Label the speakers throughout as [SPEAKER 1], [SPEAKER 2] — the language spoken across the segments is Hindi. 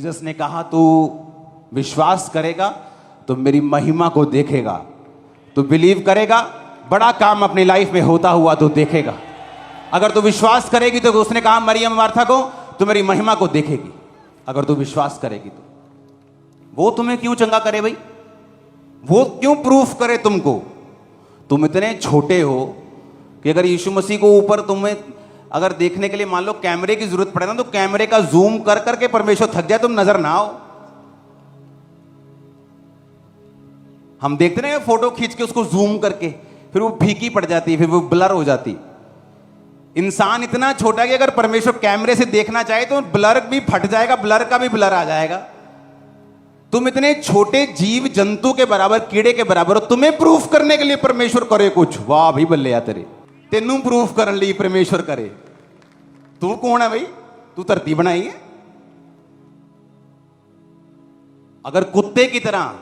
[SPEAKER 1] जीसस ने कहा तू विश्वास करेगा तो मेरी महिमा को देखेगा, तू बिलीव करेगा बड़ा काम अपनी लाइफ में होता हुआ तो देखेगा। अगर तू विश्वास करेगी तो उसने कहा मरियम मार्था को तू मेरी महिमा को देखेगी। अगर तू विश्वास करेगी तो वो तुम्हें क्यों चंगा करे भाई, वो क्यों प्रूफ करे तुमको? तुम इतने छोटे हो कि अगर यीशु मसीह को ऊपर तुम्हें अगर देखने के लिए मान लो कैमरे की जरूरत पड़े ना, तो कैमरे का जूम कर करके परमेश्वर थक जाए, तुम नजर ना आओ। हम देखते ना फोटो खींच के उसको जूम करके, फिर वो फीकी पड़ जाती है, फिर वो ब्लर हो जाती। इंसान इतना छोटा कि अगर परमेश्वर कैमरे से देखना चाहे तो ब्लर भी फट जाएगा, ब्लर का भी ब्लर आ जाएगा। तुम इतने छोटे जीव जंतु के बराबर, कीड़े के बराबर हो, तुम्हें प्रूफ करने के लिए परमेश्वर करे कुछ। वाह भाई बल्ले या तेरे, तेनू प्रूफ करने लिए परमेश्वर करे। तू कौन है भाई? तू धरती बनाई है। अगर कुत्ते की तरह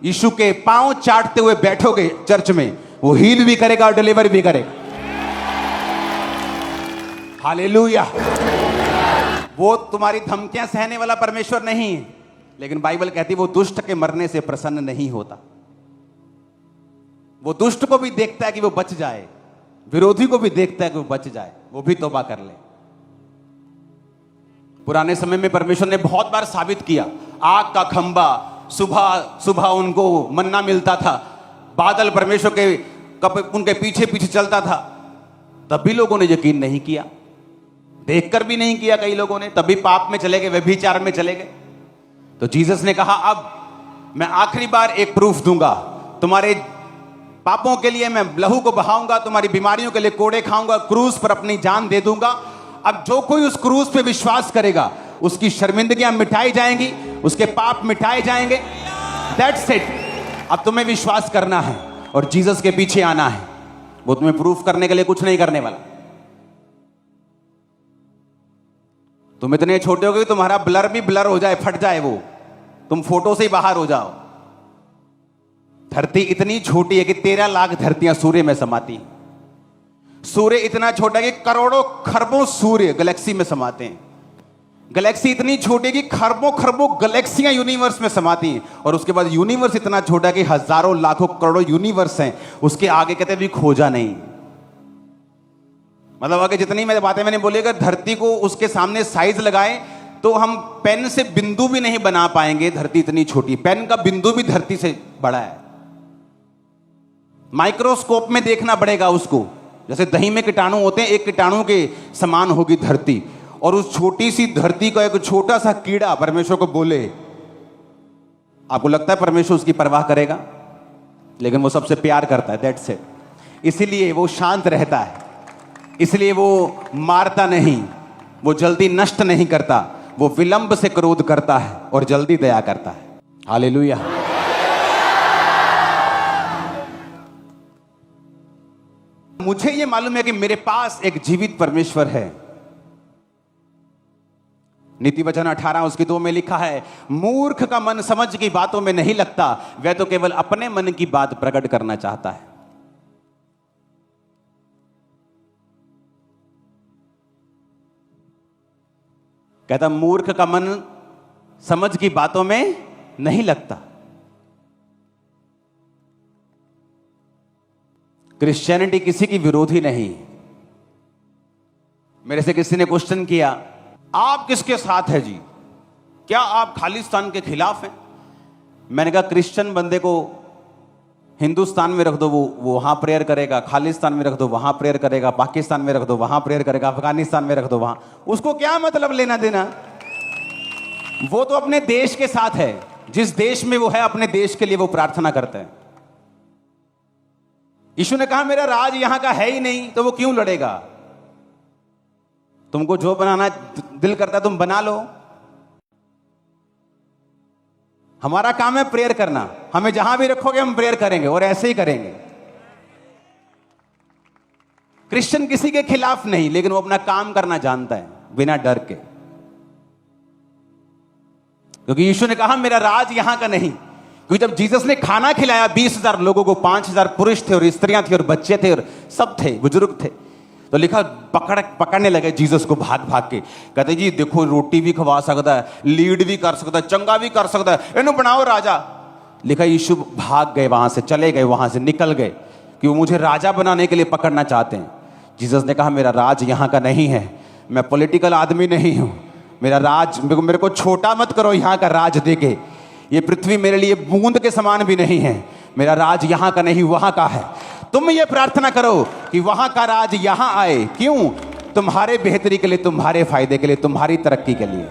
[SPEAKER 1] यीशु के पांव चाटते हुए बैठोगे चर्च में, वो हील भी करेगा और डिलीवर भी करेगा। हालेलुया। वो तुम्हारी धमकियां सहने वाला परमेश्वर नहीं है, लेकिन बाइबल कहती है वो दुष्ट के मरने से प्रसन्न नहीं होता। वो दुष्ट को भी देखता है कि वो बच जाए, विरोधी को भी देखता है कि वो बच जाए, वो भी तौबा कर ले। पुराने समय में परमेश्वर ने बहुत बार साबित किया। आग का खंबा, सुबह सुबह उनको मन्ना मिलता था, बादल परमेश्वर के उनके पीछे पीछे चलता था, तब भी लोगों ने यकीन नहीं किया, देखकर भी नहीं किया कई लोगों ने, तब भी पाप में चले गए, व्यभिचार में चले गए। तो जीसस ने कहा अब मैं आखिरी बार एक प्रूफ दूंगा, तुम्हारे पापों के लिए मैं लहू को बहाऊंगा, तुम्हारी बीमारियों के लिए कोड़े खाऊंगा, क्रूस पर अपनी जान दे दूंगा। अब जो कोई उस क्रूस पे विश्वास करेगा उसकी शर्मिंदगियां मिटाई जाएंगी, उसके पाप मिटाए जाएंगे। That's it. अब तुम्हें विश्वास करना है और जीसस के पीछे आना है। वो तुम्हें प्रूफ करने के लिए कुछ नहीं करने वाला। तुम इतने छोटे हो गए तुम्हारा ब्लर भी ब्लर हो जाए, फट जाए, वो तुम फोटो से ही बाहर हो जाओ। धरती इतनी छोटी है कि 13 लाख धरतियां सूर्य में समाती हैं। सूर्य इतना छोटा है कि करोड़ों खरबों सूर्य गैलेक्सी में समाते हैं। गैलेक्सी इतनी छोटी है कि खरबों खरबों गैलेक्सियां यूनिवर्स में समाती हैं। और उसके बाद यूनिवर्स इतना छोटा है कि हजारों लाखों करोड़ों यूनिवर्स हैं, उसके आगे कहते भी खोजा नहीं। मतलब आगे जितनी मैंने बातें मैंने बोली, अगर धरती को उसके सामने साइज लगाएं तो हम पेन से बिंदु भी नहीं बना पाएंगे। धरती इतनी छोटी, पेन का बिंदु भी धरती से बड़ा है। माइक्रोस्कोप में देखना पड़ेगा उसको, जैसे दही में कीटाणु होते हैं, एक कीटाणु के समान होगी धरती। और उस छोटी सी धरती का एक छोटा सा कीड़ा परमेश्वर को बोले, आपको लगता है परमेश्वर उसकी परवाह करेगा? लेकिन वो सबसे प्यार करता है। That's it. इसीलिए वो शांत रहता है, इसलिए वो मारता नहीं, वो जल्दी नष्ट नहीं करता, वो विलंब से क्रोध करता है और जल्दी दया करता है। हालेलुया। मुझे ये मालूम है कि मेरे पास एक जीवित परमेश्वर है। नीति वचन 18 उसकी 2 में लिखा है, मूर्ख का मन समझ की बातों में नहीं लगता, वह तो केवल अपने मन की बात प्रकट करना चाहता है। कहता मूर्ख का मन समझ की बातों में नहीं लगता। क्रिश्चियनिटी किसी की विरोधी नहीं। मेरे से किसी ने क्वेश्चन किया, आप किसके साथ है जी? क्या आप खालिस्तान के खिलाफ हैं? मैंने कहा क्रिश्चियन बंदे को हिंदुस्तान में रख दो, वो वहां प्रेयर करेगा, खालिस्तान में रख दो वहां प्रेयर करेगा, पाकिस्तान में रख दो वहां प्रेयर करेगा, अफगानिस्तान में रख दो वहां, उसको क्या मतलब लेना देना? वो तो अपने देश के साथ है। जिस देश में वो है अपने देश के लिए वो प्रार्थना करते हैं। यीशु ने कहा मेरा राज यहां का है ही नहीं, तो वो क्यों लड़ेगा? तुमको जो बनाना दिल करता है तुम बना लो। हमारा काम है प्रेयर करना। हमें जहां भी रखोगे हम प्रेयर करेंगे और ऐसे ही करेंगे। क्रिश्चियन किसी के खिलाफ नहीं, लेकिन वो अपना काम करना जानता है बिना डर के, क्योंकि यीशु ने कहा मेरा राज यहां का नहीं। क्योंकि जब जीसस ने खाना खिलाया 20,000 लोगों को, 5,000 पुरुष थे और स्त्रियां थी और बच्चे थे और सब थे, बुजुर्ग थे, तो लिखा पकड़ने लगे जीसस को भाग भाग के, कहते जी देखो रोटी भी खवा सकता है, लीड भी कर सकता है, चंगा भी कर सकता है, इन्हें बनाओ राजा। लिखा यीशु भाग गए वहां से, चले गए वहां से, निकल गए कि वो मुझे राजा बनाने के लिए पकड़ना चाहते हैं। जीसस ने कहा मेरा राज यहाँ का नहीं है, मैं पॉलिटिकल आदमी नहीं हूँ, मेरा राज मेरे को छोटा मत करो यहाँ का राज देके, ये पृथ्वी मेरे लिए बूंद के समान भी नहीं है, मेरा राज यहाँ का नहीं वहां का है। तुम ये प्रार्थना करो कि वहां का राज यहां आए। क्यों? तुम्हारे बेहतरी के लिए, तुम्हारे फायदे के लिए, तुम्हारी तरक्की के लिए।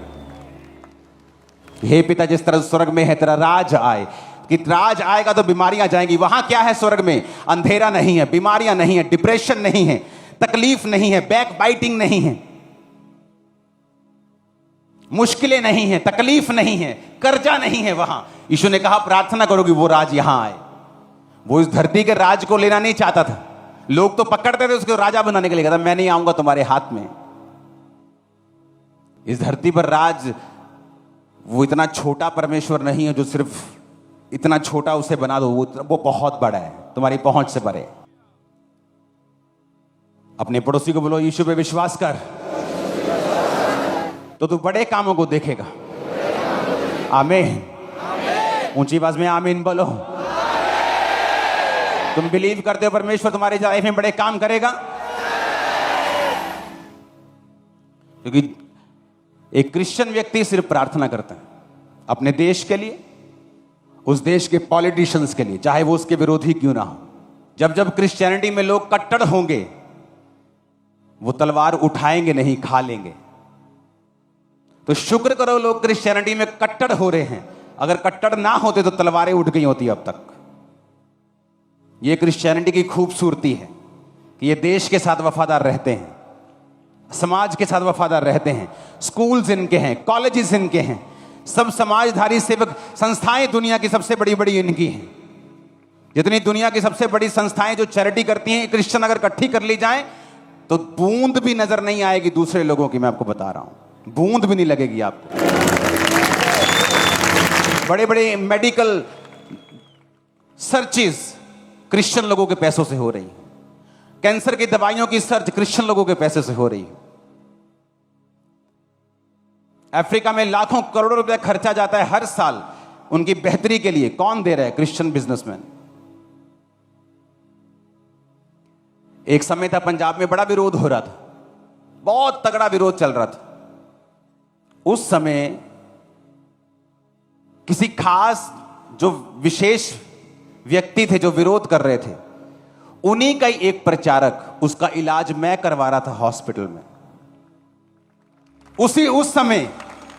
[SPEAKER 1] हे पिता जिस तरह स्वर्ग में है तेरा राज आए, कि राज आएगा तो बीमारियां जाएंगी। वहां क्या है स्वर्ग में? अंधेरा नहीं है, बीमारियां नहीं है, डिप्रेशन नहीं है, तकलीफ नहीं है, बैक बाइटिंग नहीं है, मुश्किलें नहीं है, तकलीफ नहीं है, कर्जा नहीं है वहां। यीशु ने कहा प्रार्थना करो कि वो राज यहां आए। वो इस धरती के राज को लेना नहीं चाहता था, लोग तो पकड़ते थे उसको राजा बनाने के लिए, कहता मैं नहीं आऊंगा तुम्हारे हाथ में। इस धरती पर राज वो इतना छोटा परमेश्वर नहीं है जो सिर्फ इतना छोटा उसे बना दो, वो बहुत बड़ा है, तुम्हारी पहुंच से परे। अपने पड़ोसी को बोलो यीशु पे विश्वास कर तो तू बड़े कामों को देखेगा। आमीन। ऊंची आवाज में आमीन बोलो। तुम बिलीव करते हो परमेश्वर तुम्हारी लाइफ में बड़े काम करेगा? क्योंकि एक क्रिश्चियन व्यक्ति सिर्फ प्रार्थना करता है अपने देश के लिए, उस देश के पॉलिटिशियंस के लिए, चाहे वो उसके विरोधी क्यों ना हो। जब जब क्रिश्चियनिटी में लोग कट्टर होंगे वो तलवार उठाएंगे नहीं, खा लेंगे। तो शुक्र करो लोग क्रिश्चियनिटी में कट्टर हो रहे हैं, अगर कट्टर ना होते तो तलवारें उठ गई होती अब तक। ये क्रिश्चियनिटी की खूबसूरती है कि ये देश के साथ वफादार रहते हैं, समाज के साथ वफादार रहते हैं, स्कूल्स इनके हैं, कॉलेजेस इनके हैं, सब समाजधारी सेवक संस्थाएं दुनिया की सबसे बड़ी बड़ी इनकी हैं। जितनी दुनिया की सबसे बड़ी संस्थाएं जो चैरिटी करती हैं, क्रिश्चियन अगर इकट्ठी कर ली जाएं तो बूंद भी नजर नहीं आएगी दूसरे लोगों की। मैं आपको बता रहा हूं, बूंद भी नहीं लगेगी आपको। बड़े बड़े मेडिकल सर्चेस क्रिश्चियन लोगों के पैसों से हो रही है, कैंसर की दवाइयों की सर्च क्रिश्चियन लोगों के पैसे से हो रही है। अफ्रीका में लाखों करोड़ों रुपए खर्चा जाता है हर साल उनकी बेहतरी के लिए। कौन दे रहा है? Christian businessman. एक समय था पंजाब में बड़ा विरोध हो रहा था, बहुत तगड़ा विरोध चल रहा था। उस समय किसी खास जो विशेष व्यक्ति थे जो विरोध कर रहे थे, उन्हीं का ही एक प्रचारक, उसका इलाज मैं करवा रहा था हॉस्पिटल में उस समय।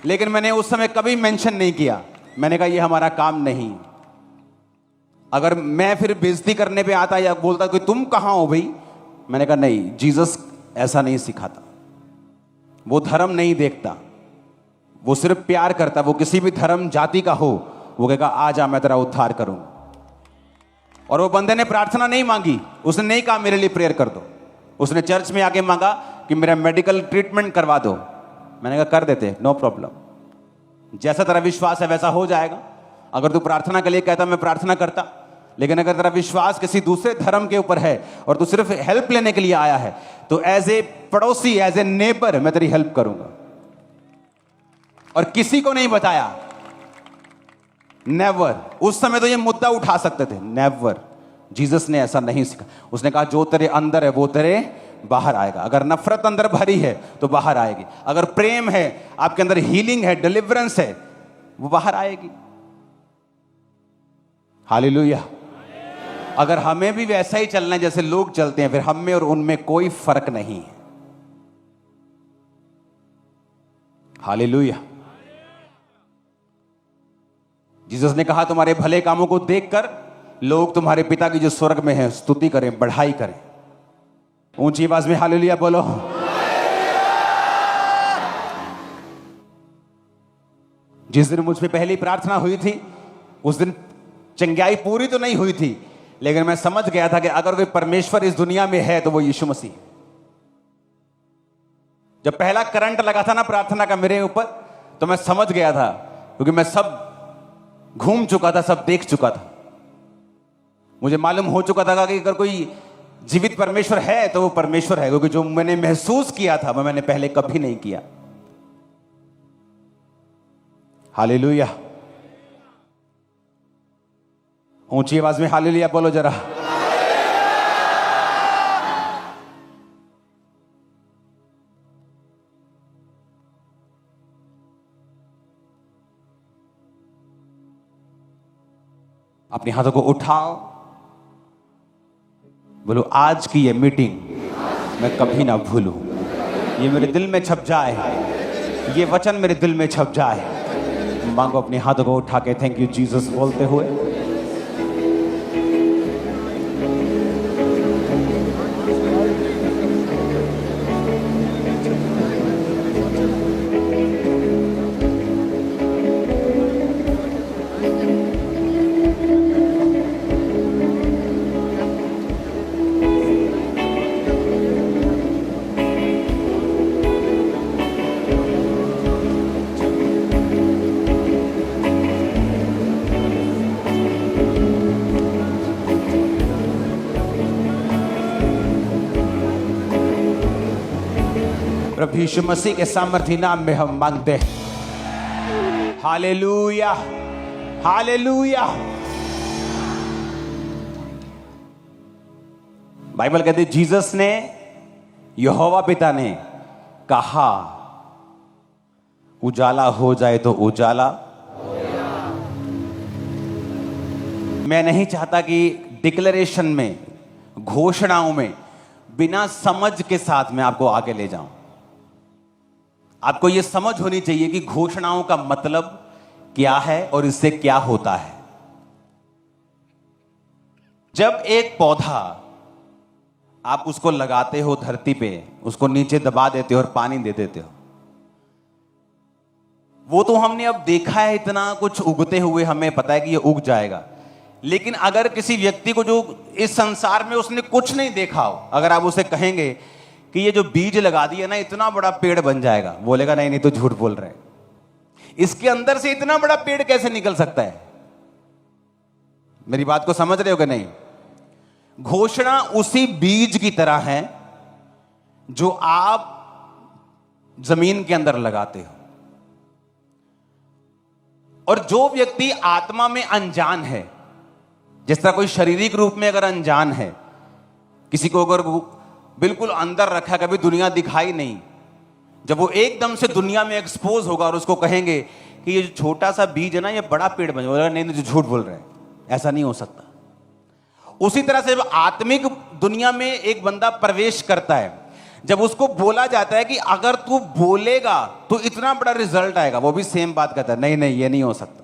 [SPEAKER 1] लेकिन मैंने उस समय कभी मेंशन नहीं किया, मैंने कहा ये हमारा काम नहीं। अगर मैं फिर बेइज्जती करने पे आता या बोलता कि तुम कहां हो भाई, मैंने कहा नहीं, जीसस ऐसा नहीं सिखाता। वो धर्म नहीं देखता, वो सिर्फ प्यार करता। वो किसी भी धर्म जाति का हो, वो कहेगा आ जा मैं तेरा उद्धार करूंगा। और वो बंदे ने प्रार्थना नहीं मांगी, उसने नहीं कहा मेरे लिए प्रेयर कर दो, उसने चर्च में आके मांगा कि मेरा मेडिकल ट्रीटमेंट करवा दो। मैंने कहा कर देते, नो प्रॉब्लम, जैसा तेरा विश्वास है वैसा हो जाएगा। अगर तू प्रार्थना के लिए कहता मैं प्रार्थना करता, लेकिन अगर तेरा विश्वास किसी दूसरे धर्म के ऊपर है और तू सिर्फ हेल्प लेने के लिए आया है, तो एज ए पड़ोसी, एज ए नेबर मैं तेरी हेल्प करूंगा। और किसी को नहीं बताया, नेवर। उस समय तो ये मुद्दा उठा सकते थे, नेवर। जीसस ने ऐसा नहीं सिखा। उसने कहा जो तेरे अंदर है वो तेरे बाहर आएगा। अगर नफरत अंदर भरी है तो बाहर आएगी, अगर प्रेम है, आपके अंदर हीलिंग है, डिलीवरेंस है, वो बाहर आएगी। हालेलुया। अगर हमें भी वैसा ही चलना है जैसे लोग चलते हैं, फिर हम में और उनमें कोई फर्क नहीं है। हालेलुया। जीसस ने कहा तुम्हारे भले कामों को देखकर लोग तुम्हारे पिता की जो स्वर्ग में है स्तुति करें, बढ़ाई करें। ऊंची आवाज में हालेलुया बोलो। जिस दिन मुझ पे पहली प्रार्थना हुई थी उस दिन चंगाई पूरी तो नहीं हुई थी, लेकिन मैं समझ गया था कि अगर कोई परमेश्वर इस दुनिया में है तो वो यीशु मसीह। जब पहला करंट लगा था ना प्रार्थना का मेरे ऊपर, तो मैं समझ गया था, क्योंकि मैं सब घूम चुका था, सब देख चुका था। मुझे मालूम हो चुका था कि अगर कोई जीवित परमेश्वर है तो वो परमेश्वर है, क्योंकि जो मैंने महसूस किया था वो मैंने पहले कभी नहीं किया। हालेलुया। ऊंची आवाज में हालेलुया बोलो जरा। अपने हाथों को उठाओ, बोलो आज की ये मीटिंग मैं कभी ना भूलूं, ये मेरे दिल में छप जाए, ये वचन मेरे दिल में छप जाए। मांगो अपने हाथों को उठा के थैंक यू जीसस बोलते हुए। प्रभु यीशु मसीह के सामर्थी नाम में हम मांगते हैं। Hallelujah, hallelujah. बाइबल कहती है जीसस ने, यहोवा पिता ने कहा उजाला हो जाए तो उजाला। मैं नहीं चाहता कि डिक्लेरेशन में, घोषणाओं में बिना समझ के साथ मैं आपको आगे ले जाऊं। आपको यह समझ होनी चाहिए कि घोषणाओं का मतलब क्या है और इससे क्या होता है। जब एक पौधा आप उसको लगाते हो धरती पे, उसको नीचे दबा देते हो और पानी दे देते हो, वो तो हमने अब देखा है इतना कुछ उगते हुए, हमें पता है कि ये उग जाएगा। लेकिन अगर किसी व्यक्ति को जो इस संसार में उसने कुछ नहीं देखा हो, अगर आप उसे कहेंगे कि ये जो बीज लगा दिया ना इतना बड़ा पेड़ बन जाएगा, बोलेगा नहीं नहीं तो झूठ बोल रहे हैं, इसके अंदर से इतना बड़ा पेड़ कैसे निकल सकता है। मेरी बात को समझ रहे हो कि नहीं? घोषणा उसी बीज की तरह है जो आप जमीन के अंदर लगाते हो। और जो व्यक्ति आत्मा में अनजान है, जिस तरह कोई शारीरिक रूप में अगर अनजान है, किसी को अगर बिल्कुल अंदर रखा, कभी दुनिया दिखाई नहीं, जब वो एकदम से दुनिया में एक्सपोज होगा और उसको कहेंगे कि ये जो छोटा सा बीज है ना ये बड़ा पेड़ बन जाएगा, नहीं नहीं झूठ बोल रहे हैं, ऐसा नहीं हो सकता। उसी तरह से आत्मिक दुनिया में एक बंदा प्रवेश करता है, जब उसको बोला जाता है कि अगर तू बोलेगा तो इतना बड़ा रिजल्ट आएगा, वो भी सेम बात कहता है, नहीं नहीं ये नहीं हो सकता।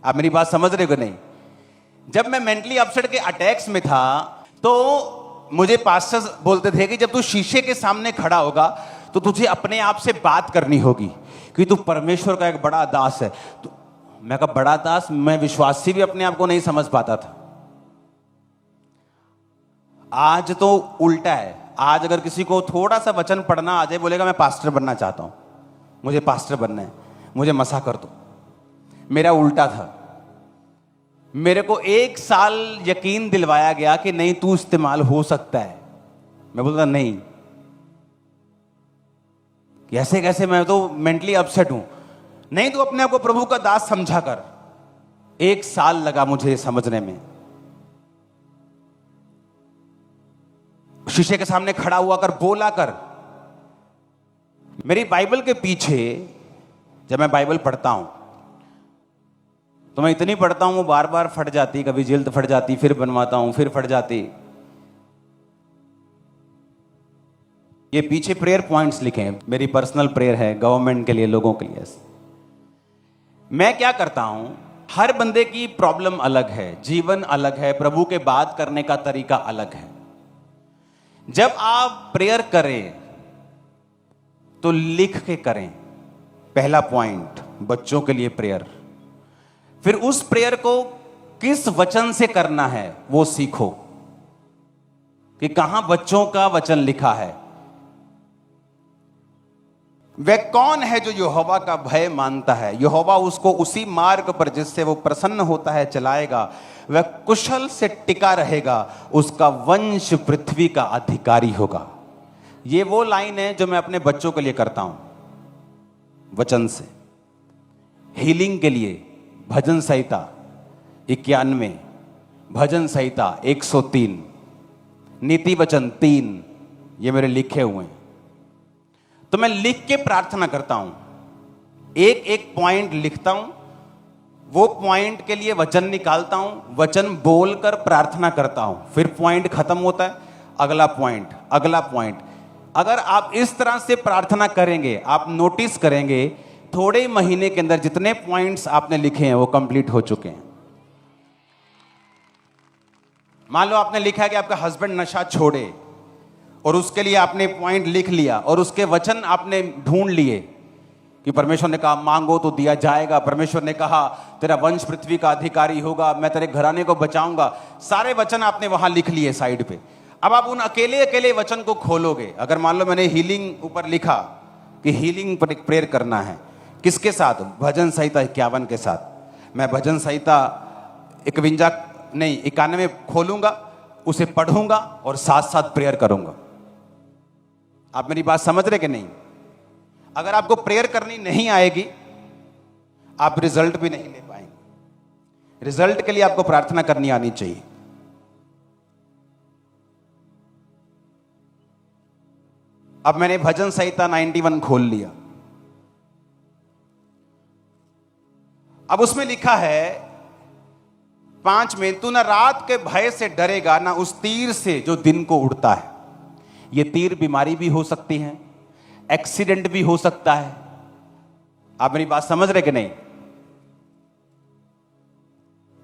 [SPEAKER 1] आप मेरी बात समझ रहे हो नहीं? जब मैं मेंटली अपसेट के अटैक्स में था तो मुझे पास्टर्स बोलते थे कि जब तू शीशे के सामने खड़ा होगा तो तुझे अपने आप से बात करनी होगी कि तू परमेश्वर का एक बड़ा दास है। तो मैं कहा बड़ा दास? मैं विश्वासी भी अपने आप को नहीं समझ पाता था। आज तो उल्टा है। आज अगर किसी को थोड़ा सा वचन पढ़ना आ जाए, बोलेगा मैं पास्टर बनना चाहता हूं, मुझे पास्टर बनना है, मुझे मसा कर दो। मेरा उल्टा था। मेरे को 1 साल यकीन दिलवाया गया कि नहीं तू इस्तेमाल हो सकता है। मैं बोलता नहीं, कैसे कैसे, मैं तो मेंटली अपसेट हूं। नहीं, तू अपने आप को प्रभु का दास समझा कर। 1 साल लगा मुझे समझने में। शीशे के सामने खड़ा हुआ कर, बोला कर। मेरी बाइबल के पीछे जब मैं बाइबल पढ़ता हूं तो मैं इतनी पढ़ता हूं वो बार बार फट जाती, कभी जिल्द फट जाती, फिर बनवाता हूं, फिर फट जाती। ये पीछे प्रेयर पॉइंट्स लिखे हैं, मेरी पर्सनल प्रेयर है गवर्नमेंट के लिए, लोगों के लिए। मैं क्या करता हूं, हर बंदे की प्रॉब्लम अलग है, जीवन अलग है, प्रभु के बात करने का तरीका अलग है। जब आप प्रेयर करें तो लिख के करें। पहला पॉइंट, बच्चों के लिए प्रेयर। फिर उस प्रेयर को किस वचन से करना है वो सीखो, कि कहां बच्चों का वचन लिखा है। वह कौन है जो यहोवा का भय मानता है? यहोवा उसको उसी मार्ग पर जिससे वो प्रसन्न होता है चलाएगा। वह कुशल से टिका रहेगा, उसका वंश पृथ्वी का अधिकारी होगा। ये वो लाइन है जो मैं अपने बच्चों के लिए करता हूं वचन से। हीलिंग के लिए भजन संहिता 91, भजन संहिता 103, नीति वचन 3, ये मेरे लिखे हुए हैं। तो मैं लिख के प्रार्थना करता हूं, एक एक पॉइंट लिखता हूं, वो पॉइंट के लिए वचन निकालता हूं, वचन बोलकर प्रार्थना करता हूं, फिर पॉइंट खत्म होता है, अगला पॉइंट, अगला पॉइंट। अगर आप इस तरह से प्रार्थना करेंगे, आप नोटिस करेंगे थोड़े महीने के अंदर जितने पॉइंट्स आपने लिखे हैं वो कंप्लीट हो चुके हैं। मान लो आपने लिखा है कि आपका हस्बैंड नशा छोड़े, और उसके लिए आपने पॉइंट लिख लिया, और उसके वचन आपने ढूंढ लिए कि परमेश्वर ने कहा मांगो तो दिया जाएगा, परमेश्वर ने कहा तेरा वंश पृथ्वी का अधिकारी होगा, मैं तेरे घराने को बचाऊंगा। सारे वचन आपने वहां लिख लिए साइड पे। अब आप उन अकेले अकेले वचन को खोलोगे। अगर मान लो मैंने हीलिंग ऊपर लिखा कि हीलिंग पर एक प्रेयर करना है, किसके साथ? भजन संहिता 51 के साथ। मैं भजन संहिता 91 खोलूंगा, उसे पढ़ूंगा और साथ साथ प्रेयर करूंगा। आप मेरी बात समझ रहे कि नहीं? अगर आपको प्रेयर करनी नहीं आएगी, आप रिजल्ट भी नहीं ले पाएंगे। रिजल्ट के लिए आपको प्रार्थना करनी आनी चाहिए। अब मैंने भजन संहिता 91 खोल लिया। अब उसमें लिखा है 5 में, तू ना रात के भय से डरेगा, ना उस तीर से जो दिन को उड़ता है। ये तीर बीमारी भी हो सकती है, एक्सीडेंट भी हो सकता है। आप मेरी बात समझ रहे कि नहीं?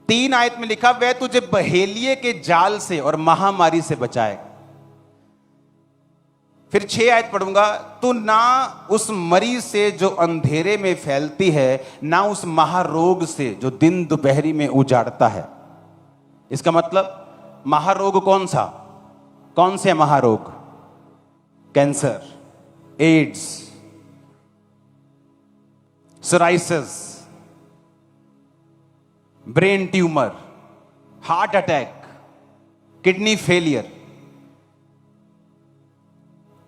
[SPEAKER 1] 3 आयत में लिखा, वह तुझे बहेलिए के जाल से और महामारी से बचाएगा। फिर 6 आयत पढ़ूंगा, तू ना उस मरी से जो अंधेरे में फैलती है, ना उस महारोग से जो दिन दोपहरी में उजाड़ता है। इसका मतलब महारोग कौन सा? कौन से महारोग? Cancer, AIDS, psoriasis, brain tumour, heart attack, kidney failure.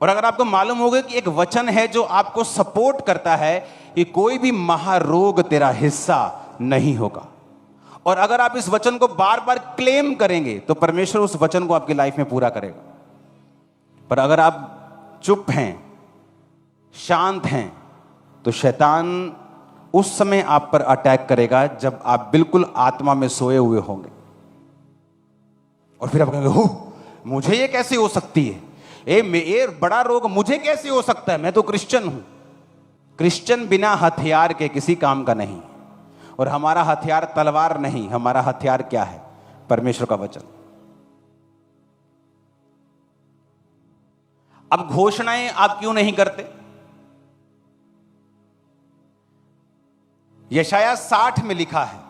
[SPEAKER 1] और अगर आपको मालूम होगा कि एक वचन है जो आपको सपोर्ट करता है कि कोई भी महारोग तेरा हिस्सा नहीं होगा, और अगर आप इस वचन को बार बार क्लेम करेंगे तो परमेश्वर उस वचन को आपकी लाइफ में पूरा करेगा। पर अगर आप चुप हैं, शांत हैं, तो शैतान उस समय आप पर अटैक करेगा जब आप बिल्कुल आत्मा में सोए हुए होंगे। और फिर आप कहेंगे, हो मुझे ये कैसे हो सकती है? ये बड़ा रोग मुझे कैसे हो सकता है? मैं तो क्रिश्चियन हूं। क्रिश्चियन बिना हथियार के किसी काम का नहीं। और हमारा हथियार तलवार नहीं, हमारा हथियार क्या है? परमेश्वर का वचन। अब घोषणाएं आप क्यों नहीं करते? यशाया 60 में लिखा है,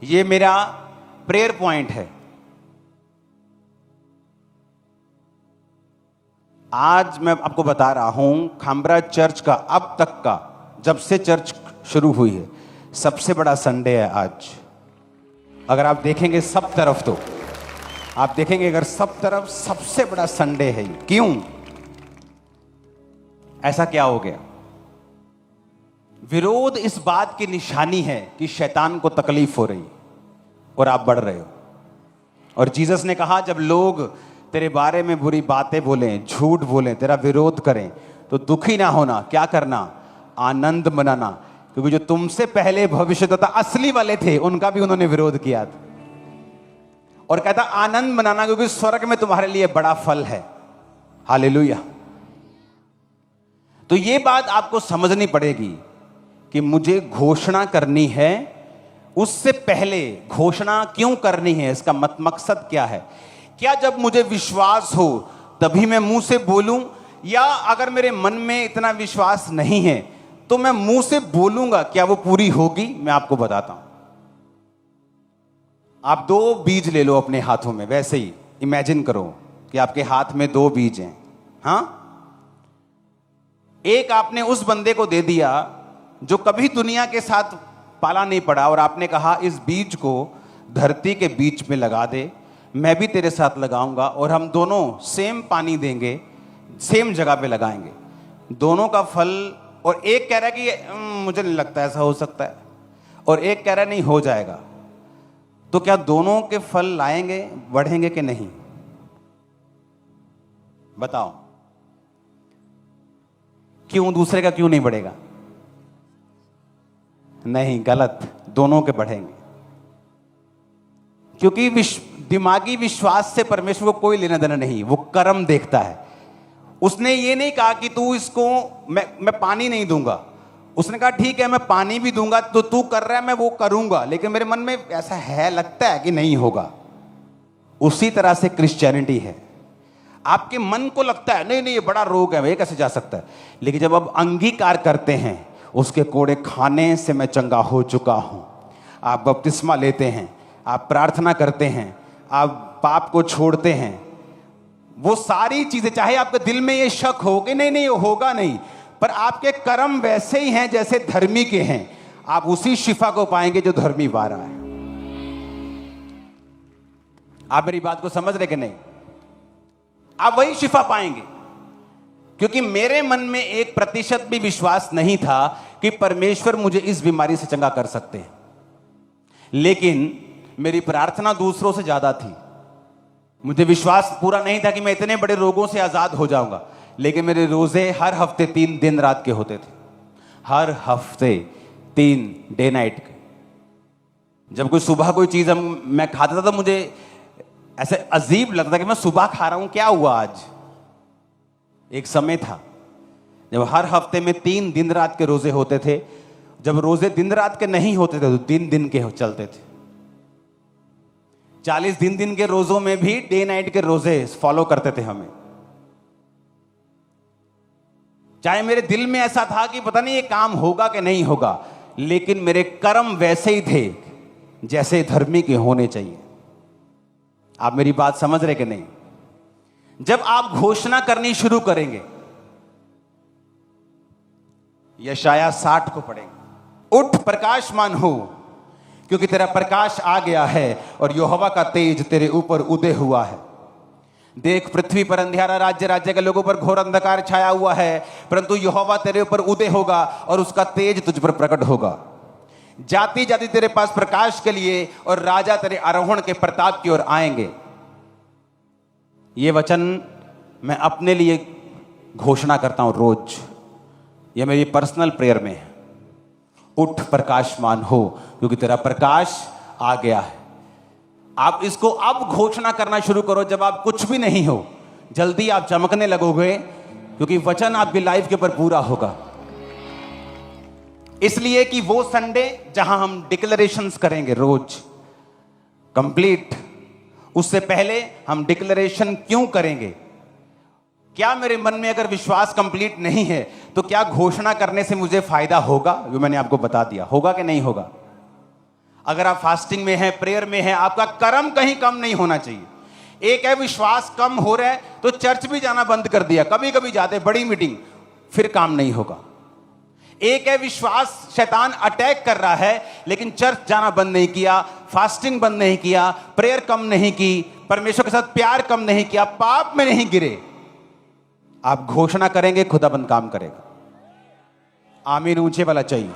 [SPEAKER 1] यह मेरा प्रेयर पॉइंट है। आज मैं आपको बता रहा हूं, खामरा चर्च का अब तक का, जब से चर्च शुरू हुई है, सबसे बड़ा संडे है आज। अगर आप देखेंगे सब तरफ, तो आप देखेंगे अगर सब तरफ सबसे बड़ा संडे है। क्यों? ऐसा क्या हो गया? विरोध इस बात की निशानी है कि शैतान को तकलीफ हो रही और आप बढ़ रहे हो। और जीसस ने कहा, जब लोग तेरे बारे में बुरी बातें बोलें, झूठ बोलें, तेरा विरोध करें, तो दुखी ना होना, क्या करना? आनंद मनाना, क्योंकि जो तुमसे पहले भविष्यद्वक्ता असली वाले थे उनका भी उन्होंने विरोध किया था। और कहता आनंद मनाना, क्योंकि स्वर्ग में तुम्हारे लिए बड़ा फल है। हालेलुया। तो ये बात आपको समझनी पड़ेगी कि मुझे घोषणा करनी है, उससे पहले घोषणा क्यों करनी है, इसका मकसद क्या है? क्या जब मुझे विश्वास हो तभी मैं मुंह से बोलूं, या अगर मेरे मन में इतना विश्वास नहीं है तो मैं मुंह से बोलूंगा, क्या वो पूरी होगी? मैं आपको बताता हूं। आप 2 बीज ले लो अपने हाथों में, वैसे ही इमेजिन करो कि आपके हाथ में 2 बीज हैं। हाँ, एक आपने उस बंदे को दे दिया जो कभी दुनिया के साथ पाला नहीं पड़ा, और आपने कहा इस बीज को धरती के बीच में लगा दे, मैं भी तेरे साथ लगाऊंगा और हम दोनों सेम पानी देंगे, सेम जगह पे लगाएंगे, दोनों का फल। और एक कह रहा है कि मुझे नहीं लगता ऐसा हो सकता है, और एक कह रहा है नहीं हो जाएगा। तो क्या दोनों के फल लाएंगे, बढ़ेंगे कि नहीं? बताओ, क्यों दूसरे का क्यों नहीं बढ़ेगा? नहीं, गलत, दोनों के बढ़ेंगे। क्योंकि दिमागी विश्वास से परमेश्वर को कोई लेना देना नहीं, वो कर्म देखता है। उसने ये नहीं कहा कि तू इसको मैं पानी नहीं दूंगा, उसने कहा ठीक है मैं पानी भी दूंगा, तो तू कर रहा है मैं वो करूंगा, लेकिन मेरे मन में ऐसा है, लगता है कि नहीं होगा। उसी तरह से क्रिश्चियनिटी है। आपके मन को लगता है नहीं नहीं ये बड़ा रोग है, ये कैसे जा सकता है, लेकिन जब आप अंगीकार करते हैं उसके कोड़े खाने से मैं चंगा हो चुका हूं, आप बपतिस्मा लेते हैं, आप प्रार्थना करते हैं, आप पाप को छोड़ते हैं, वो सारी चीजें, चाहे आपके दिल में ये शक हो कि नहीं नहीं ये होगा नहीं, पर आपके कर्म वैसे ही हैं जैसे धर्मी के हैं, आप उसी शिफा को पाएंगे जो धर्मी पा रहा है। आप मेरी बात को समझ रहे कि नहीं? आप वही शिफा पाएंगे। क्योंकि मेरे मन में 1% भी विश्वास नहीं था कि परमेश्वर मुझे इस बीमारी से चंगा कर सकते हैं, लेकिन मेरी प्रार्थना दूसरों से ज्यादा थी। मुझे विश्वास पूरा नहीं था कि मैं इतने बड़े रोगों से आजाद हो जाऊंगा, लेकिन मेरे रोजे हर हफ्ते 3 दिन रात के होते थे, हर हफ्ते 3 डे नाइट के। जब कोई सुबह कोई चीज मैं खाता था तो मुझे ऐसे अजीब लगता था कि मैं सुबह खा रहा हूं, क्या हुआ आज। एक समय था जब हर हफ्ते में 3 दिन रात के रोजे होते थे। जब रोजे दिन रात के नहीं होते थे तो दिन दिन के चलते थे। 40 दिन के रोजों में भी डे नाइट के रोजे फॉलो करते थे हमें। चाहे मेरे दिल में ऐसा था कि पता नहीं ये काम होगा कि नहीं होगा, लेकिन मेरे कर्म वैसे ही थे जैसे धर्मी के होने चाहिए। आप मेरी बात समझ रहे कि नहीं? जब आप घोषणा करनी शुरू करेंगे, यशाया 60 को पढ़ेंगे, उठ प्रकाशमान हो क्योंकि तेरा प्रकाश आ गया है और यहोवा का तेज तेरे ऊपर उदय हुआ है। देख पृथ्वी पर अंधियारा, राज्य राज्य के लोगों पर घोर अंधकार छाया हुआ है, परंतु यहोवा तेरे ऊपर उदय होगा और उसका तेज तुझ पर प्रकट होगा। जाति जाति तेरे पास प्रकाश के लिए और राजा तेरे आरोहण के प्रताप की ओर आएंगे। ये वचन मैं अपने लिए घोषणा करता हूं रोज, यह मेरी पर्सनल प्रेयर में है। उठ प्रकाशमान हो क्योंकि तेरा प्रकाश आ गया है। आप इसको अब घोषणा करना शुरू करो जब आप कुछ भी नहीं हो। जल्दी आप चमकने लगोगे क्योंकि वचन आपकी लाइफ के ऊपर पूरा होगा। इसलिए कि वो संडे जहां हम डिक्लेरेशंस करेंगे रोज कंप्लीट, उससे पहले हम डिक्लेरेशन क्यों करेंगे? क्या मेरे मन में अगर विश्वास कंप्लीट नहीं है तो क्या घोषणा करने से मुझे फायदा होगा? जो मैंने आपको बता दिया, होगा कि नहीं होगा। अगर आप फास्टिंग में हैं, प्रेयर में हैं, आपका कर्म कहीं कम नहीं होना चाहिए। एक है विश्वास कम हो रहा है तो चर्च भी जाना बंद कर दिया, कभी कभी जाते बड़ी मीटिंग, फिर काम नहीं होगा। एक है विश्वास शैतान अटैक कर रहा है लेकिन चर्च जाना बंद नहीं किया, फास्टिंग बंद नहीं किया, प्रेयर कम नहीं की, परमेश्वर के साथ प्यार कम नहीं किया, पाप में नहीं गिरे। आप घोषणा करेंगे, खुदाबंद काम करेगा। आमीन ऊंचे वाला चाहिए।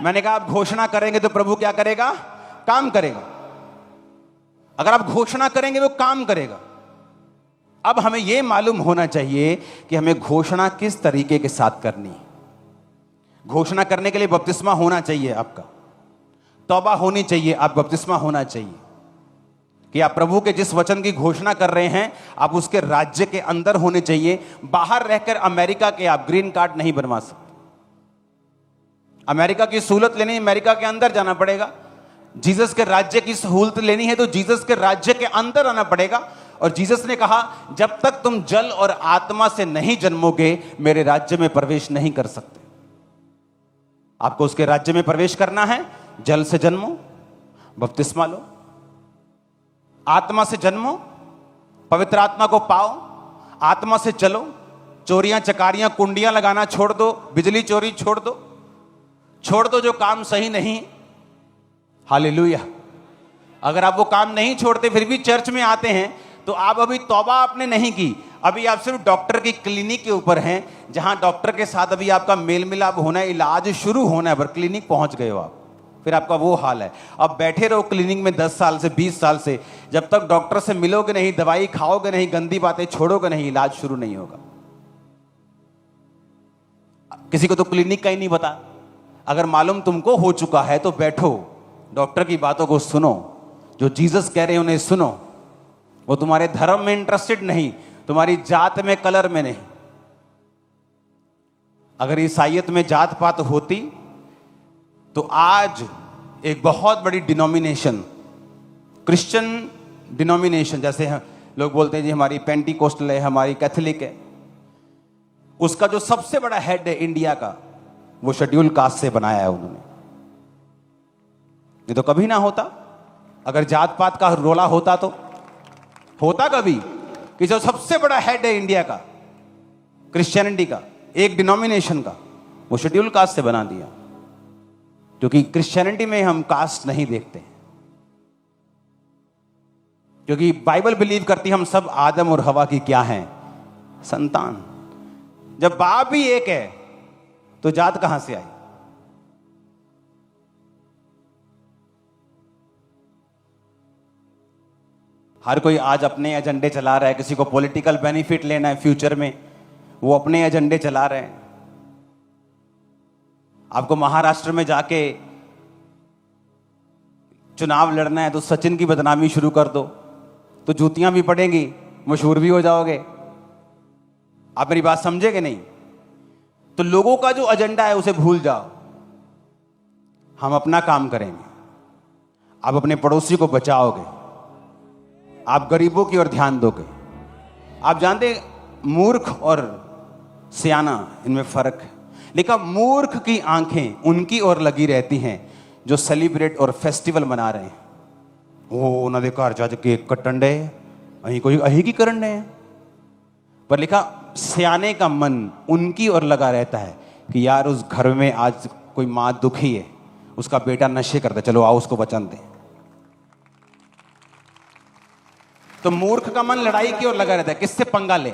[SPEAKER 1] मैंने कहा आप घोषणा करेंगे तो प्रभु क्या करेगा? काम करेगा। अगर आप घोषणा करेंगे वो काम करेगा। अब हमें यह मालूम होना चाहिए कि हमें घोषणा किस तरीके के साथ करनी है। घोषणा करने के लिए बपतिस्मा होना चाहिए, आपका तौबा होनी चाहिए, आप बपतिस्मा होना चाहिए कि आप प्रभु के जिस वचन की घोषणा कर रहे हैं आप उसके राज्य के अंदर होने चाहिए। बाहर रहकर अमेरिका के आप ग्रीन कार्ड नहीं बनवा सकते। अमेरिका की सहूलत लेनी, अमेरिका के अंदर जाना पड़ेगा। जीसस के राज्य की सहूलत लेनी है तो जीसस के राज्य के अंदर आना पड़ेगा। और जीसस ने कहा जब तक तुम जल और आत्मा से नहीं जन्मोगे मेरे राज्य में प्रवेश नहीं कर सकते। आपको उसके राज्य में प्रवेश करना है, जल से जन्मो, बपतिस्मा लो, आत्मा से जन्मो, पवित्र आत्मा को पाओ, आत्मा से चलो, चोरियां चकारियां कुंडियां लगाना छोड़ दो, बिजली चोरी छोड़ दो जो काम सही नहीं। हालेलुया। अगर आप वो काम नहीं छोड़ते फिर भी चर्च में आते हैं तो आप अभी तौबा आपने नहीं की, अभी आप सिर्फ डॉक्टर की क्लिनिक के ऊपर हैं, जहां डॉक्टर के साथ अभी आपका मेल मिलाप होना है, इलाज शुरू होना है, पर क्लिनिक पहुंच गए हो आप, फिर आपका वो हाल है। अब बैठे रहो क्लिनिक में 10 साल से 20 साल से, जब तक डॉक्टर से मिलोगे नहीं, दवाई खाओगे नहीं, गंदी बातें छोड़ोगे नहीं, इलाज शुरू नहीं होगा। किसी को तो क्लिनिक का ही नहीं पता। अगर मालूम तुमको हो चुका है तो बैठो, डॉक्टर की बातों को सुनो, जो जीसस कह रहे हैं उन्हें सुनो। वो तुम्हारे धर्म में इंटरेस्टेड नहीं, तुम्हारी जात में, कलर में नहीं। अगर ईसाइयत में जात पात होती तो आज एक बहुत बड़ी डिनोमिनेशन, क्रिश्चियन डिनोमिनेशन, जैसे लोग बोलते हैं जी हमारी पेंटिकोस्टल है, हमारी कैथोलिक है, उसका जो सबसे बड़ा हेड है इंडिया का, वो शेड्यूल कास्ट से बनाया है उन्होंने। ये तो कभी ना होता। अगर जात पात का रोला होता तो होता कभी कि जो सबसे बड़ा हेड है इंडिया का, क्रिश्चियनिटी का, एक डिनोमिनेशन का, वो शेड्यूल कास्ट से बना दिया। क्योंकि क्रिश्चियनिटी में हम कास्ट नहीं देखते, क्योंकि बाइबल बिलीव करती हम सब आदम और हवा की क्या हैं, संतान। जब बाप ही एक है तो जात कहां से आई? हर कोई आज अपने एजेंडे चला रहा है, किसी को पॉलिटिकल बेनिफिट लेना है फ्यूचर में, वो अपने एजेंडे चला रहे हैं। आपको महाराष्ट्र में जाके चुनाव लड़ना है तो सचिन की बदनामी शुरू कर दो, तो जूतियां भी पड़ेंगी, मशहूर भी हो जाओगे। आप मेरी बात समझे कि नहीं? तो लोगों का जो एजेंडा है उसे भूल जाओ, हम अपना काम करेंगे। आप अपने पड़ोसी को बचाओगे, आप गरीबों की ओर ध्यान दोगे। आप जानते मूर्ख और सियाना इनमें फर्क है। लेकिन मूर्ख की आंखें उनकी ओर लगी रहती हैं जो सेलिब्रेट और फेस्टिवल मना रहे हैं। वो उन्होंने घर जा केक कट्टन डे, अही कोई अही की करन डे। पर लिखा सियाने का मन उनकी ओर लगा रहता है कि यार उस घर में आज कोई माँ दुखी है, उसका बेटा नशे करता है, चलो आओ उसको वचन दें। तो मूर्ख का मन लड़ाई की ओर लगा रहता है, किससे पंगा ले।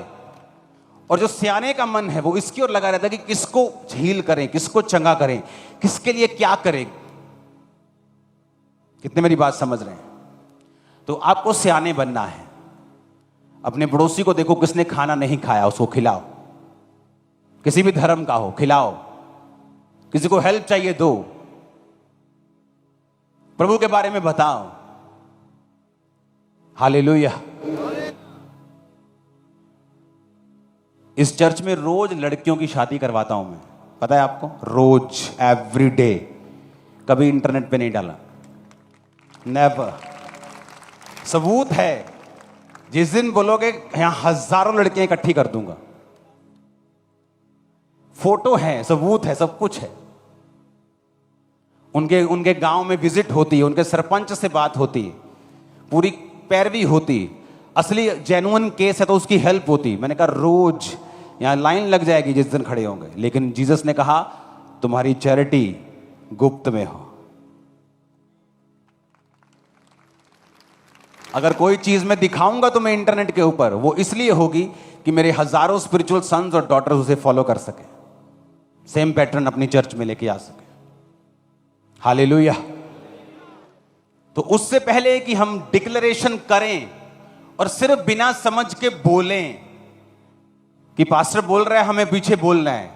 [SPEAKER 1] और जो सियाने का मन है वो इसकी ओर लगा रहता है कि किसको झील करें, किसको चंगा करें, किसके लिए क्या करें। कितने मेरी बात समझ रहे हैं? तो आपको सियाने बनना है। अपने पड़ोसी को देखो, किसने खाना नहीं खाया उसको खिलाओ, किसी भी धर्म का हो खिलाओ, किसी को हेल्प चाहिए दो, प्रभु के बारे में बताओ। हालेलुया। इस चर्च में रोज लड़कियों की शादी करवाता हूं मैं, पता है आपको? रोज, एवरी डे। कभी इंटरनेट पे नहीं डाला, नेवर। सबूत है, जिस दिन बोलोगे यहां हजारों लड़कियां इकट्ठी कर दूंगा, फोटो है, सबूत है, सब कुछ है। उनके गांव में विजिट होती है, उनके सरपंच से बात होती है, पूरी पैरवी होती। असली जेन्युइन केस है तो उसकी हेल्प होती। मैंने कहा रोज यहां लाइन लग जाएगी जिस दिन खड़े होंगे, लेकिन जीसस ने कहा तुम्हारी चैरिटी गुप्त में हो। अगर कोई चीज मैं दिखाऊंगा तो मैं इंटरनेट के ऊपर, वो इसलिए होगी कि मेरे हजारों स्पिरिचुअल सन्स और डॉटर्स उसे फॉलो कर सके, सेम पैटर्न अपनी चर्च में लेके आ सके। हालेलुया। तो उससे पहले कि हम डिक्लेरेशन करें और सिर्फ बिना समझ के बोलें कि पास्टर बोल रहा है हमें पीछे बोलना है,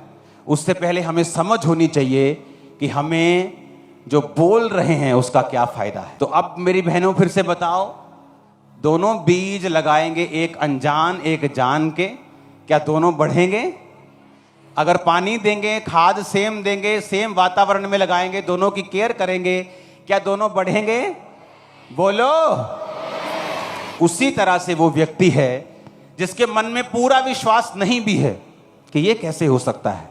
[SPEAKER 1] उससे पहले हमें समझ होनी चाहिए कि हमें जो बोल रहे हैं उसका क्या फायदा है। तो अब मेरी बहनों फिर से बताओ, दोनों बीज लगाएंगे, एक अनजान एक जान के, क्या दोनों बढ़ेंगे? अगर पानी देंगे, खाद सेम देंगे, सेम वातावरण में लगाएंगे, दोनों की केयर करेंगे, क्या दोनों बढ़ेंगे? बोलो। उसी तरह से वो व्यक्ति है जिसके मन में पूरा विश्वास नहीं भी है कि ये कैसे हो सकता है।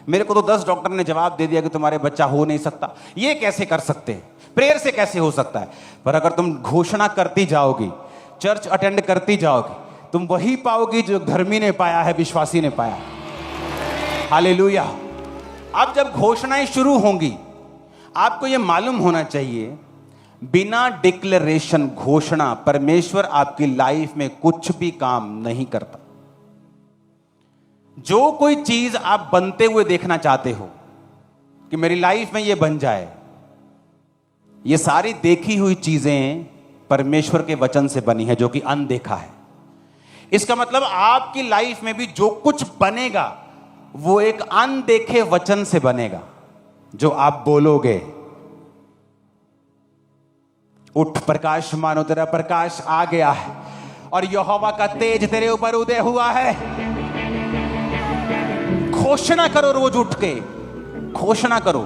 [SPEAKER 1] मेरे को तो 10 डॉक्टर ने जवाब दे दिया कि तुम्हारे बच्चा हो नहीं सकता, ये कैसे कर सकते हैं, प्रेयर से कैसे हो सकता है। पर अगर तुम घोषणा करती जाओगी, चर्च अटेंड करती जाओगी, तुम वही पाओगी जो धर्मी ने पाया है, विश्वासी ने पाया है। हालेलुया। अब जब घोषणाएं शुरू होंगी, आपको यह मालूम होना चाहिए, बिना डिक्लेरेशन, घोषणा, परमेश्वर आपकी लाइफ में कुछ भी काम नहीं करता। जो कोई चीज आप बनते हुए देखना चाहते हो कि मेरी लाइफ में यह बन जाए, ये सारी देखी हुई चीजें परमेश्वर के वचन से बनी है, जो कि अनदेखा है। इसका मतलब आपकी लाइफ में भी जो कुछ बनेगा वो एक अनदेखे वचन से बनेगा, जो आप बोलोगे। उठ प्रकाश, मानो तेरा प्रकाश आ गया है और यहोवा का तेज तेरे ऊपर उदय हुआ है। घोषणा करो, रोज उठ के घोषणा करो।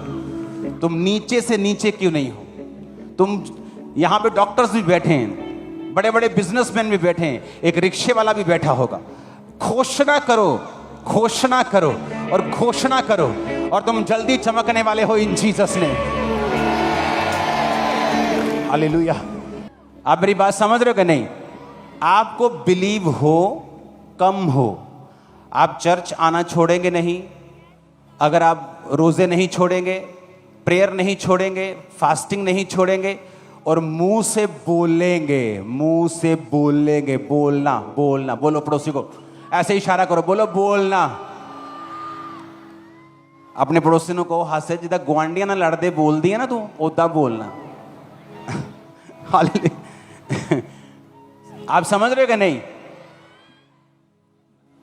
[SPEAKER 1] तुम नीचे से नीचे क्यों नहीं हो? तुम यहां पे डॉक्टर्स भी बैठे हैं, बड़े बड़े बिजनेसमैन भी बैठे हैं, एक रिक्शे वाला भी बैठा होगा। घोषणा करो, घोषणा करो और घोषणा करो, और तुम जल्दी चमकने वाले हो इन जीसस ने। हालेलुया। आप मेरी बात समझ रहे हो कि नहीं? आपको बिलीव हो कम हो, आप चर्च आना छोड़ेंगे नहीं। अगर आप रोजे नहीं छोड़ेंगे, प्रेयर नहीं छोड़ेंगे, फास्टिंग नहीं छोड़ेंगे, और मुंह से बोलेंगे, मुंह से बोलेंगे, बोलना बोलना। बोलो पड़ोसी को, ऐसे इशारा करो, बोलो बोलना। अपने पड़ोसी को कहो, हाथ से जिदा गुआंढियां ना लड़दे बोल दिया ना, तू ओदा बोलना। आप समझ रहे हो कि नहीं?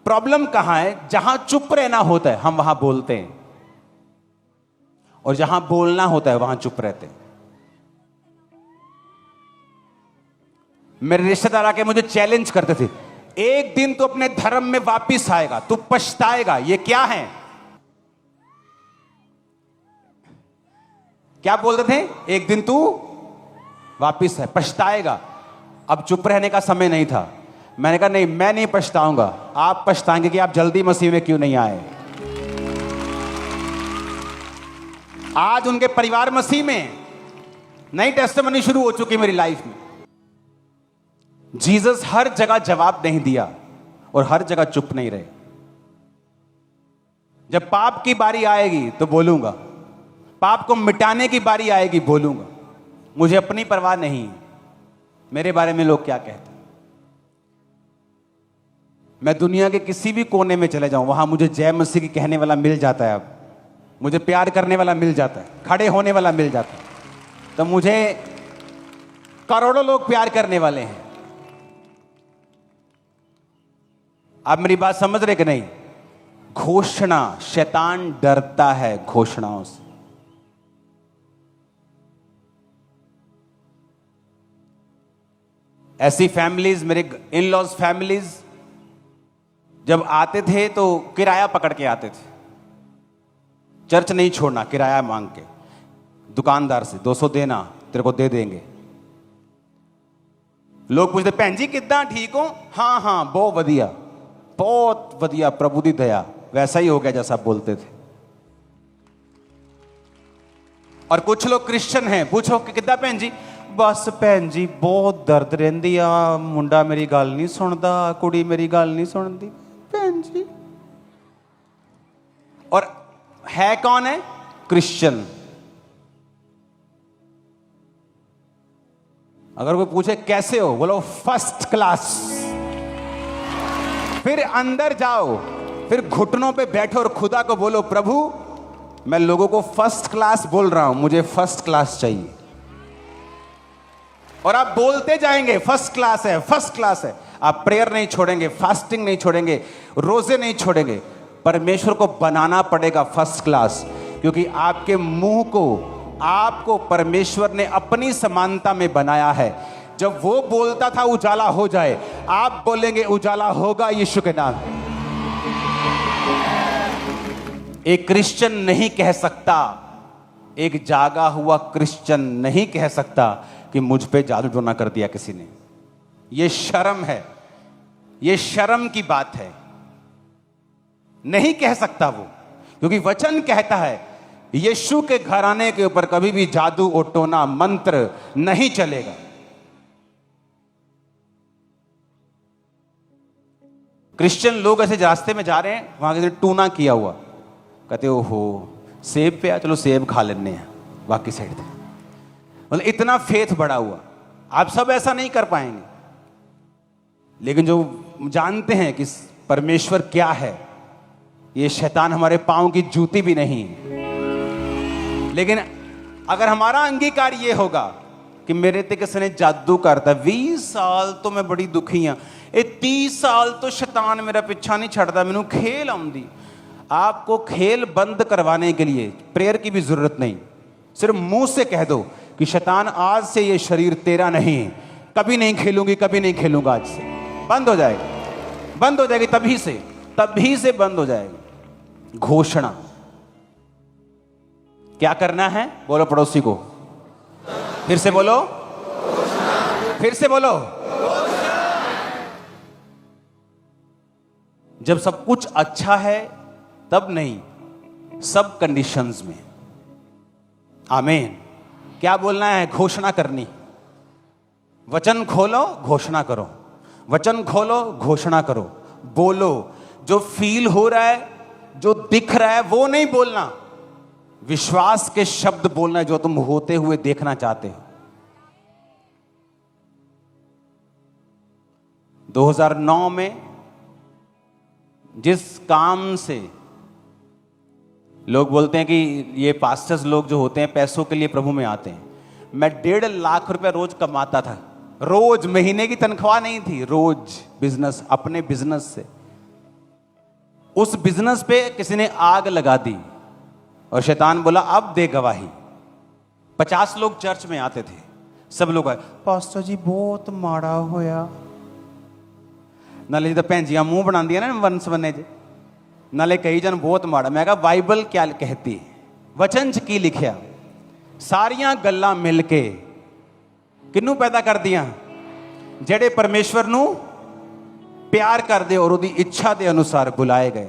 [SPEAKER 1] प्रॉब्लम कहां है? जहां चुप रहना होता है हम वहां बोलते हैं, और जहां बोलना होता है वहां चुप रहते हैं। मेरे रिश्तेदार आके मुझे चैलेंज करते थे, एक दिन तो अपने धर्म में वापिस आएगा, तू पछताएगा। ये क्या है? क्या बोलते थे? एक दिन तू वापिस है, पछताएगा। अब चुप रहने का समय नहीं था। मैंने कहा नहीं, मैं नहीं पछताऊंगा, आप पछताएंगे कि आप जल्दी मसीह में क्यों नहीं आए। आज उनके परिवार मसीह में, नई टेस्टिमनी शुरू हो चुकी मेरी लाइफ में। जीसस हर जगह जवाब नहीं दिया और हर जगह चुप नहीं रहे। जब पाप की बारी आएगी तो बोलूंगा, पाप को मिटाने की बारी आएगी बोलूंगा। मुझे अपनी परवाह नहीं, मेरे बारे में लोग क्या कहते हैं। मैं दुनिया के किसी भी कोने में चले जाऊं, वहां मुझे जय मसीह की कहने वाला मिल जाता है। अब मुझे प्यार करने वाला मिल जाता है, खड़े होने वाला मिल जाता है। तो मुझे करोड़ों लोग प्यार करने वाले हैं। आप मेरी बात समझ रहे कि नहीं? घोषणा, शैतान डरता है घोषणाओं से। ऐसी फैमिलीज, मेरे इन लॉज फैमिलीज जब आते थे तो किराया पकड़ के आते थे। चर्च नहीं छोड़ना, किराया मांग के दुकानदार से 200 देना, तेरे को दे देंगे। लोग पूछते, भैन जी कितना ठीक हो? हाँ हाँ बहुत वधिया, बहुत वधिया, प्रभु दी दया। वैसा ही हो गया जैसा आप बोलते थे। और कुछ लोग क्रिश्चियन हैं, पूछो कि कितना भैन जी? बस भैन जी बहुत दर्द रहिंदी आ, मुंडा मेरी गल नहीं सुनदा, कुड़ी मेरी गल नहीं सुनदी भैन जी। और है कौन है? क्रिश्चियन। अगर कोई पूछे कैसे हो, बोलो फर्स्ट क्लास। फिर अंदर जाओ, फिर घुटनों पे बैठो और खुदा को बोलो, प्रभु मैं लोगों को फर्स्ट क्लास बोल रहा हूं, मुझे फर्स्ट क्लास चाहिए। और आप बोलते जाएंगे फर्स्ट क्लास है, फर्स्ट क्लास है। आप प्रेयर नहीं छोड़ेंगे, फास्टिंग नहीं छोड़ेंगे, रोजे नहीं छोड़ेंगे। परमेश्वर को बनाना पड़ेगा फर्स्ट क्लास, क्योंकि आपके मुंह को, आपको परमेश्वर ने अपनी समानता में बनाया है। जब वो बोलता था उजाला हो जाए, आप बोलेंगे उजाला होगा यीशु के नाम। एक क्रिश्चियन नहीं कह सकता, एक जागा हुआ क्रिश्चियन नहीं कह सकता कि मुझ पे जादू टोना कर दिया किसी ने। यह शर्म है, यह शर्म की बात है। नहीं कह सकता वो, क्योंकि वचन कहता है यीशु के घराने के ऊपर कभी भी जादू और टोना मंत्र नहीं चलेगा। क्रिश्चियन लोग ऐसे रास्ते में जा रहे हैं, वहां के टूना किया हुआ, कहते ओहो सेब पे चलो सेब खा लेने हैं, बाकी साइड थे। मतलब इतना फेथ बढ़ा हुआ। आप सब ऐसा नहीं कर पाएंगे, लेकिन जो जानते हैं कि परमेश्वर क्या है, ये शैतान हमारे पांव की जूती भी नहीं है। लेकिन अगर हमारा अंगीकार ये होगा कि मेरे ते किसी ने जादू करता, 20 साल तो मैं बड़ी दुखी हाँ, ये 30 साल तो शैतान मेरा पीछा नहीं छड़ता, मैनू खेल आउंदी। आपको खेल बंद करवाने के लिए प्रेयर की भी जरूरत नहीं, सिर्फ मुंह से कह दो कि शैतान आज से ये शरीर तेरा नहीं है, कभी नहीं खेलूंगी, कभी नहीं खेलूंगा, आज से बंद हो जाएगा, बंद हो जाएगी, तभी से बंद हो जाएगी। घोषणा क्या करना है? बोलो पड़ोसी को, फिर से बोलो, फिर से बोलो। जब सब कुछ अच्छा है तब नहीं, सब कंडीशंस में। आमीन। क्या बोलना है? घोषणा करनी। वचन खोलो, घोषणा करो, वचन खोलो, घोषणा करो, बोलो। जो फील हो रहा है, जो दिख रहा है, वो नहीं बोलना, विश्वास के शब्द बोलना है जो तुम होते हुए देखना चाहते हो। 2009 में जिस काम से लोग बोलते हैं कि ये पास्टर्स लोग जो होते हैं पैसों के लिए प्रभु में आते हैं, मैं 1.5 लाख रुपया रोज कमाता था, रोज, महीने की तनख्वाह नहीं थी, रोज बिजनेस, अपने बिजनेस से। उस बिजनेस पे किसी ने आग लगा दी और शैतान बोला अब दे गवाही। 50 लोग चर्च में आते थे, सब लोग आए, पास्टर जी बहुत माड़ा होया, नाले जिदा भैन जी मूँह बना दिया ना वन सवने च, नाले कई जन बहुत माड़ा। मैं कहा बाइबल क्या कहती है, वचन च की लिखिया, सारियां गल्लां मिल के किन्नू पैदा कर दियां? जेड़े परमेश्वर नू प्यार करदे और उहदी इच्छा के अनुसार बुलाए गए।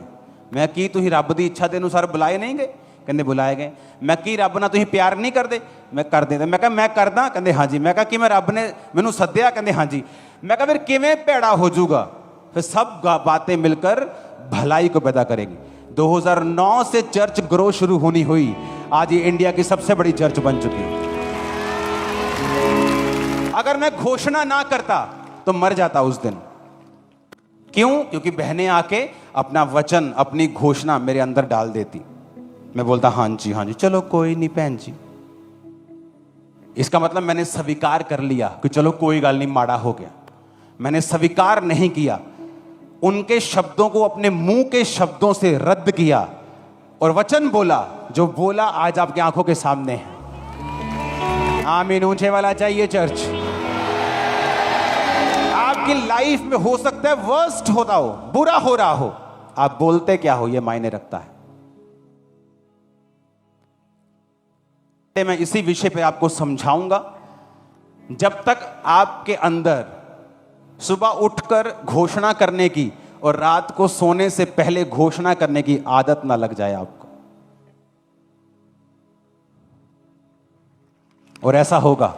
[SPEAKER 1] मैं की तुसीं रब दी इच्छा के अनुसार बुलाए नहीं गए? कहते बुलाए गए। मैं की रब नाल तुसीं प्यार नहीं करदे? मैं करदे। मैं कहा मैं करदा? कहते हाँ जी। मैं कहा कि मैं रब ने मैनू सद्दिया? कहते हाँ जी। मैं कहा फिर किवें भैड़ा हो जूगा? फिर सब बातें मिलकर भलाई को पैदा करेंगी। 2009 से चर्च ग्रो शुरू होनी हुई, आज ये इंडिया की सबसे बड़ी चर्च बन चुकी है। अगर मैं घोषणा ना करता तो मर जाता उस दिन। क्यों? क्योंकि बहनें आके अपना वचन, अपनी घोषणा मेरे अंदर डाल देती। मैं बोलता हाँ जी, चलो कोई नहीं बहन जी। इसका मतलब मैंने स्वीकार कर लिया कि चलो कोई गल नहीं, माड़ा हो गया। मैंने स्वीकार नहीं किया, उनके शब्दों को अपने मुंह के शब्दों से रद्द किया और वचन बोला। जो बोला आज आपकी आंखों के सामने है। आमीन। ऊंचे वाला चाहिए चर्च। आपकी लाइफ में हो सकता है वर्स्ट होता हो, बुरा हो रहा हो, आप बोलते क्या हो ये मायने रखता है। मैं इसी विषय पे आपको समझाऊंगा। जब तक आपके अंदर सुबह उठकर घोषणा करने की और रात को सोने से पहले घोषणा करने की आदत ना लग जाए आपको, और ऐसा होगा।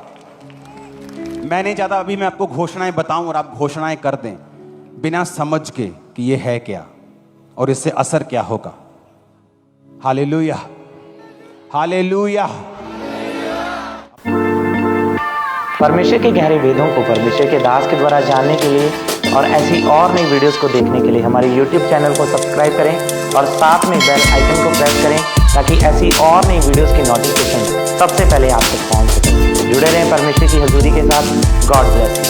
[SPEAKER 1] मैं नहीं चाहता अभी मैं आपको घोषणाएं बताऊं और आप घोषणाएं कर दें बिना समझ के कि ये है क्या और इससे असर क्या होगा। Hallelujah, hallelujah.
[SPEAKER 2] परमेश्वर के गहरे वेदों को परमेश्वर के दास के द्वारा जानने के लिए और ऐसी और नई वीडियोस को देखने के लिए हमारे YouTube चैनल को सब्सक्राइब करें और साथ में बेल आइकन को प्रेस करें ताकि ऐसी और नई वीडियोस की नोटिफिकेशन सबसे पहले आप तक पहुंच सके। जुड़े रहें परमेश्वर की हजूरी के साथ। God bless.